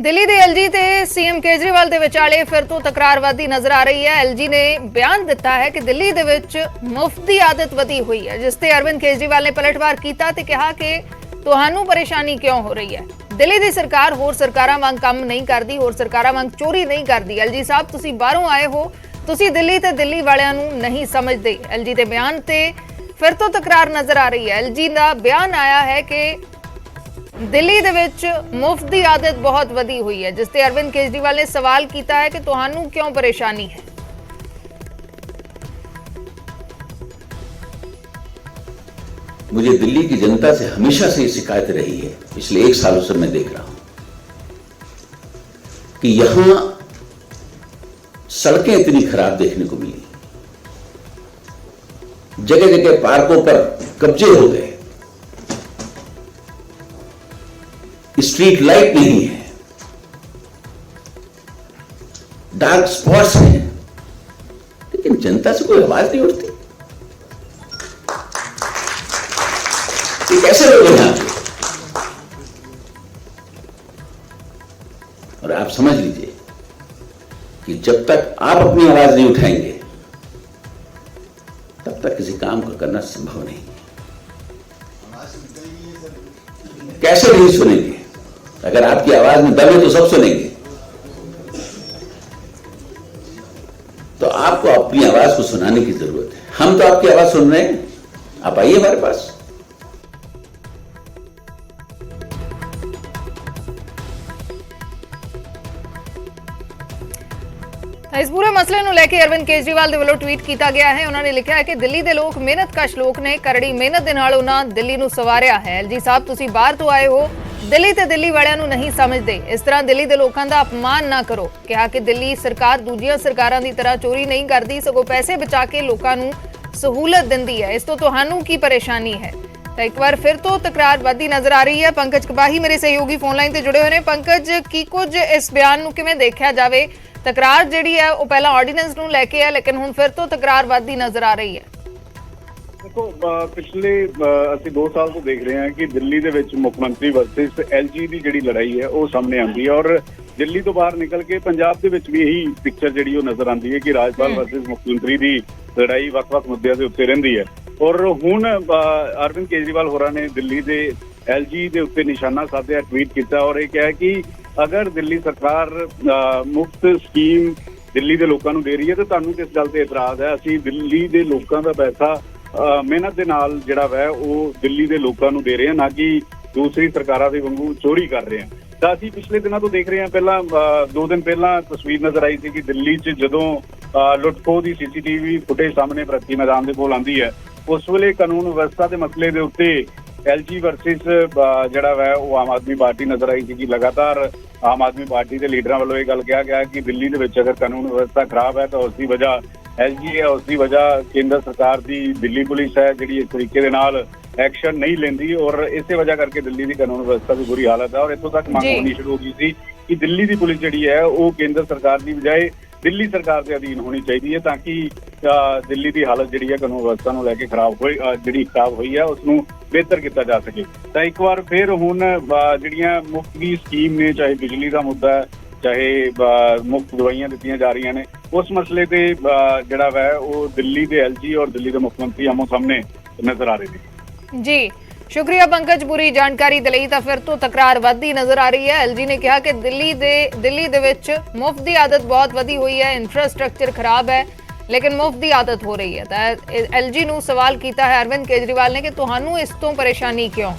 ਦਿੱਲੀ ਦੇ ਐਲਜੀ ਤੇ ਸੀਐਮ ਕੇਜਰੀਵਾਲ ਦੇ ਵਿਚਾਲੇ ਫਿਰ ਤੋਂ ਤਕਰਾਰ ਵਧਦੀ ਨਜ਼ਰ ਆ ਰਹੀ ਹੈ। ਐਲਜੀ ਨੇ ਬਿਆਨ ਦਿੱਤਾ ਹੈ ਕਿ ਦਿੱਲੀ ਦੇ ਵਿੱਚ ਮੁਫਤ ਦੀ ਆਦਤ ਵਧੀ ਹੋਈ ਹੈ, ਜਿਸ ਤੇ ਅਰਵਿੰਦ ਕੇਜਰੀਵਾਲ ਨੇ ਪਲਟਵਾਰ ਕੀਤਾ ਤੇ ਕਿਹਾ ਕਿ ਤੁਹਾਨੂੰ ਪਰੇਸ਼ਾਨੀ ਕਿਉਂ ਹੋ ਰਹੀ ਹੈ। ਦਿੱਲੀ ਦੀ ਸਰਕਾਰ ਹੋਰ ਸਰਕਾਰਾਂ ਵਾਂਗ ਕੰਮ ਨਹੀਂ ਕਰਦੀ, ਹੋਰ ਸਰਕਾਰਾਂ ਵਾਂਗ ਚੋਰੀ ਨਹੀਂ ਕਰਦੀ। ਐਲਜੀ ਸਾਹਿਬ, ਤੁਸੀਂ ਬਾਹਰੋਂ ਆਏ ਹੋ, ਤੁਸੀਂ ਦਿੱਲੀ ਤੇ ਦਿੱਲੀ ਵਾਲਿਆਂ ਨੂੰ ਨਹੀਂ ਸਮਝਦੇ। ਐਲਜੀ ਦੇ ਬਿਆਨ ਤੇ ਫਿਰ ਤੋਂ ਤਕਰਾਰ ਨਜ਼ਰ ਆ ਰਹੀ ਹੈ। ਐਲਜੀ ਦਾ ਬਿਆਨ ਆਇਆ ਹੈ ਕਿ ਦਿੱਲੀ ਦੇ ਵਿੱਚ ਮੁਫਤ ਦੀ ਆਦਤ ਬਹੁਤ ਵਧੀ ਹੋਈ ਹੈ, ਜਿਸ ਤੇ ਅਰਵਿੰਦ ਕੇਜਰੀਵਾਲ ਨੇ ਸਵਾਲ ਕੀਤਾ ਹੈ ਕਿ ਤੁਹਾਨੂੰ ਕਿਉਂ ਪਰੇਸ਼ਾਨੀ है। मुझे दिल्ली की जनता से हमेशा से शिकायत रही है, पिछले 1 सालों से मैं देख रहा हूं कि यहां सड़कें इतनी खराब देखने को मिली, जगह जगह पार्कों पर कब्जे हो गए, स्ट्रीट लाइट नहीं है, डार्क स्पॉट्स हैं, लेकिन जनता से कोई आवाज नहीं उठती। ये कैसे लोग हैं यहां पे? और आप समझ लीजिए कि जब तक आप अपनी आवाज नहीं उठाएंगे तब तक किसी काम को करना संभव नहीं। कैसे नहीं सुनेंगे? अगर आपकी आवाज में दम है तो सब सुनेंगे। तो आपको अपनी आवाज को सुनाने की जरूरत है। हम तो आपकी आवाज सुन रहे हैं, आप आइए हमारे पास। इस पूरे मसले ਨੂੰ ਲੈ ਕੇ ਅਰਵਿੰਦ ਕੇਜਰੀਵਾਲ ਦੇ ਵੱਲੋਂ ਟਵੀਟ ਕੀਤਾ ਗਿਆ ਹੈ। ਉਹਨਾਂ ਨੇ ਲਿਖਿਆ ਹੈ ਕਿ ਦਿੱਲੀ ਦੇ ਲੋਕ ਮਿਹਨਤਕਸ਼ ਲੋਕ ਨੇ, ਕਰੜੀ ਮਿਹਨਤ ਦੇ ਨਾਲ ਉਹਨਾਂ ਦਿੱਲੀ ਨੂੰ ਸਵਾਰਿਆ ਹੈ। ਐਲਜੀ ਸਾਹਿਬ, ਤੁਸੀਂ ਬਾਹਰ ਤੋਂ ਆਏ ਹੋ, ਦਿੱਲੀ ਤੇ ਦਿੱਲੀ ਵਾਲਿਆਂ ਨੂੰ ਨਹੀਂ ਸਮਝਦੇ। ਇਸ ਤਰ੍ਹਾਂ ਦਿੱਲੀ ਦੇ ਲੋਕਾਂ ਦਾ ਅਪਮਾਨ ਨਾ ਕਰੋ। ਕਿਹਾ ਕਿ ਦਿੱਲੀ ਸਰਕਾਰ ਦੂਜੀਆਂ ਸਰਕਾਰਾਂ ਦੀ ਤਰ੍ਹਾਂ ਚੋਰੀ ਨਹੀਂ ਕਰਦੀ, ਸਗੋਂ ਪੈਸੇ ਬਚਾ ਕੇ ਲੋਕਾਂ ਨੂੰ ਸਹੂਲਤ ਦਿੰਦੀ ਹੈ। ਇਸ ਤੋਂ ਤੁਹਾਨੂੰ ਕੀ ਪਰੇਸ਼ਾਨੀ ਹੈ? ਤਾਂ ਇੱਕ ਵਾਰ ਫਿਰ ਤੋਂ ਤਕਰਾਰ ਵੱਧਦੀ ਨਜ਼ਰ ਆ ਰਹੀ ਹੈ। ਪੰਕਜ ਕਪਾਹੀ ਮੇਰੇ ਸਹਿਯੋਗੀ ਫੋਨ ਲਾਈਨ ਤੇ ਜੁੜੇ ਹੋਏ ਨੇ। ਪੰਕਜ, ਕੀ ਕੁਝ ਇਸ ਬਿਆਨ ਨੂੰ ਕਿਵੇਂ ਦੇਖਿਆ ਜਾਵੇ? ਤਕਰਾਰ ਜਿਹੜੀ ਹੈ ਉਹ ਪਹਿਲਾਂ ਆਰਡੀਨੈਂਸ ਨੂੰ ਲੈ ਕੇ ਹੈ, ਲੇਕਿਨ ਹੁਣ ਫਿਰ ਤੋਂ ਤਕਰਾਰ ਵੱਧਦੀ ਨਜ਼ਰ ਆ ਰਹੀ ਹੈ। ਦੇਖੋ, ਪਿਛਲੇ ਅਸੀਂ 2 ਸਾਲ ਤੋਂ ਦੇਖ ਰਹੇ ਹਾਂ ਕਿ ਦਿੱਲੀ ਦੇ ਵਿੱਚ ਮੁੱਖ ਮੰਤਰੀ ਵਰਸਸ ਐਲਜੀ ਦੀ ਜਿਹੜੀ ਲੜਾਈ ਹੈ ਉਹ ਸਾਹਮਣੇ ਆਉਂਦੀ ਹੈ, ਔਰ ਦਿੱਲੀ ਤੋਂ ਬਾਹਰ ਨਿਕਲ ਕੇ ਪੰਜਾਬ ਦੇ ਵਿੱਚ ਵੀ ਇਹੀ ਪਿਕਚਰ ਜਿਹੜੀ ਉਹ ਨਜ਼ਰ ਆਉਂਦੀ ਹੈ ਕਿ ਰਾਜਪਾਲ ਵਰਸਸ ਮੁੱਖ ਮੰਤਰੀ ਦੀ ਲੜਾਈ ਵੱਖ-ਵੱਖ ਮੁੱਦਿਆਂ ਦੇ ਉੱਤੇ ਰਹਿੰਦੀ ਹੈ। ਔਰ ਹੁਣ ਅਰਵਿੰਦ ਕੇਜਰੀਵਾਲ ਹੋਰਾਂ ਨੇ ਦਿੱਲੀ ਦੇ ਐਲਜੀ ਦੇ ਉੱਤੇ ਨਿਸ਼ਾਨਾ ਸਾਧਿਆ ਟਵੀਟ ਕੀਤਾ ਔਰ ਇਹ ਕਿਹਾ ਕਿ ਅਗਰ ਦਿੱਲੀ ਸਰਕਾਰ ਮੁਫਤ ਸਕੀਮ ਦਿੱਲੀ ਦੇ ਲੋਕਾਂ ਨੂੰ ਦੇ ਰਹੀ ਹੈ ਤਾਂ ਤੁਹਾਨੂੰ ਕਿਸ ਗੱਲ ਤੇ ਇਤਰਾਜ਼ ਹੈ। ਅਸੀਂ ਦਿੱਲੀ ਦੇ ਲੋਕਾਂ ਦਾ ਪੈਸਾ ਮਿਹਨਤ ਦੇ ਨਾਲ ਜਿਹੜਾ ਵੈ ਉਹ ਦਿੱਲੀ ਦੇ ਲੋਕਾਂ ਨੂੰ ਦੇ ਰਹੇ ਹਾਂ, ਨਾ ਕਿ ਦੂਸਰੀ ਸਰਕਾਰਾਂ ਦੇ ਵਾਂਗੂ ਚੋਰੀ ਕਰ ਰਹੇ ਹਾਂ। ਤਾਂ ਅਸੀਂ ਪਿਛਲੇ ਦਿਨਾਂ ਤੋਂ ਦੇਖ ਰਹੇ ਹਾਂ, ਪਹਿਲਾਂ 2 ਦਿਨ ਪਹਿਲਾਂ ਤਸਵੀਰ ਨਜ਼ਰ ਆਈ ਸੀ ਕਿ ਦਿੱਲੀ 'ਚ ਜਦੋਂ ਲੁੱਟਖੋ ਦੀ ਸੀਸੀਟੀਵੀ ਫੁਟੇਜ ਸਾਹਮਣੇ ਪ੍ਰਗਤੀ ਮੈਦਾਨ ਦੇ ਕੋਲ ਆਉਂਦੀ ਹੈ, ਉਸ ਵੇਲੇ ਕਾਨੂੰਨ ਵਿਵਸਥਾ ਦੇ ਮਸਲੇ ਦੇ ਉੱਤੇ ਐਲਜੀ ਵਰਸਸ ਜਿਹੜਾ ਵੈ ਉਹ ਆਮ ਆਦਮੀ ਪਾਰਟੀ ਨਜ਼ਰ ਆਈ ਸੀ ਕਿ ਲਗਾਤਾਰ ਆਮ ਆਦਮੀ ਪਾਰਟੀ ਦੇ ਲੀਡਰਾਂ ਵੱਲੋਂ ਇਹ ਗੱਲ ਕਿਹਾ ਗਿਆ ਕਿ ਦਿੱਲੀ ਦੇ ਵਿੱਚ ਅਗਰ ਕਾਨੂੰਨ ਵਿਵਸਥਾ ਖਰਾਬ ਹੈ ਤਾਂ ਉਸ ਦੀ ਵਜ੍ਹਾ ਐਲਜੀ ਹੈ, ਉਸ ਦੀ ਵਜ੍ਹਾ ਕੇਂਦਰ ਸਰਕਾਰ ਦੀ ਦਿੱਲੀ ਪੁਲਿਸ ਹੈ ਜਿਹੜੀ ਇਸ ਤਰੀਕੇ ਦੇ ਨਾਲ ਐਕਸ਼ਨ ਨਹੀਂ ਲੈਂਦੀ, ਔਰ ਇਸੇ ਵਜ੍ਹਾ ਕਰਕੇ ਦਿੱਲੀ ਦੀ ਕਾਨੂੰਨ ਵਿਵਸਥਾ ਦੀ ਬੁਰੀ ਹਾਲਤ ਹੈ। ਔਰ ਇੱਥੋਂ ਤੱਕ ਮੰਗ ਹੋਣੀ ਸ਼ੁਰੂ ਹੋ ਗਈ ਸੀ ਕਿ ਦਿੱਲੀ ਦੀ ਪੁਲਿਸ ਜਿਹੜੀ ਹੈ ਉਹ ਕੇਂਦਰ ਸਰਕਾਰ ਦੀ ਬਜਾਏ ਦਿੱਲੀ ਸਰਕਾਰ ਦੇ ਅਧੀਨ ਹੋਣੀ ਚਾਹੀਦੀ ਹੈ, ਤਾਂ ਕਿ ਦਿੱਲੀ ਦੀ ਹਾਲਤ ਜਿਹੜੀ ਹੈ ਕਾਨੂੰਨ ਵਿਵਸਥਾ ਨੂੰ ਲੈ ਕੇ ਖਰਾਬ ਹੋਈ ਹੈ ਉਸ ਨੂੰ ਬਿਹਤਰ ਕੀਤਾ ਜਾ ਸਕੇ। ਤਾਂ ਇੱਕ ਵਾਰ ਫਿਰ ਹੁਣ ਜਿਹੜੀਆਂ ਮੁਫਤ ਦੀ ਸਕੀਮ ਨੇ, ਚਾਹੇ ਬਿਜਲੀ ਦਾ ਮੁੱਦਾ ਹੈ, ਚਾਹੇ ਮੁਫਤ ਦਵਾਈਆਂ ਦਿੱਤੀਆਂ ਜਾ ਰਹੀਆਂ ਨੇ, ਉਸ ਮਸਲੇ ਤੇ ਜਿਹੜਾ ਵੈ ਉਹ ਦਿੱਲੀ ਦੇ ਐਲਜੀ ਔਰ ਦਿੱਲੀ ਦੇ ਮੁੱਖ ਮੰਤਰੀ ਆਮੋ ਸਾਹਮਣੇ ਨਜ਼ਰ ਆ ਰਹੇ ਨੇ। ਜੀ ਸ਼ੁਕਰੀਆ ਪੰਕਜ, ਪੂਰੀ ਜਾਣਕਾਰੀ ਦੇ ਲਈ। ਤਾਂ ਫਿਰ ਤੋਂ ਤਕਰਾਰ ਵੱਧਦੀ ਨਜ਼ਰ ਆ ਰਹੀ ਹੈ। ਐਲਜੀ ਨੇ ਕਿਹਾ ਕਿ ਦਿੱਲੀ ਦੇ ਵਿੱਚ ਮੁਫਤ ਦੀ ਆਦਤ ਬਹੁਤ ਵਧੀ ਹੋਈ ਹੈ, ਇਨਫਰਾਸਟ੍ਰਕਚਰ ਖਰਾਬ ਹੈ, ਲੇਕਿਨ ਮੁਫਤ ਦੀ ਆਦਤ ਹੋ ਰਹੀ ਹੈ। ਤਾਂ ਐਲਜੀ ਨੂੰ ਸਵਾਲ ਕੀਤਾ ਹੈ ਅਰਵਿੰਦ ਕੇਜਰੀਵਾਲ ਨੇ ਕਿ ਤੁਹਾਨੂੰ ਇਸ ਤੋਂ ਪਰੇਸ਼ਾਨੀ ਕਿਉਂ?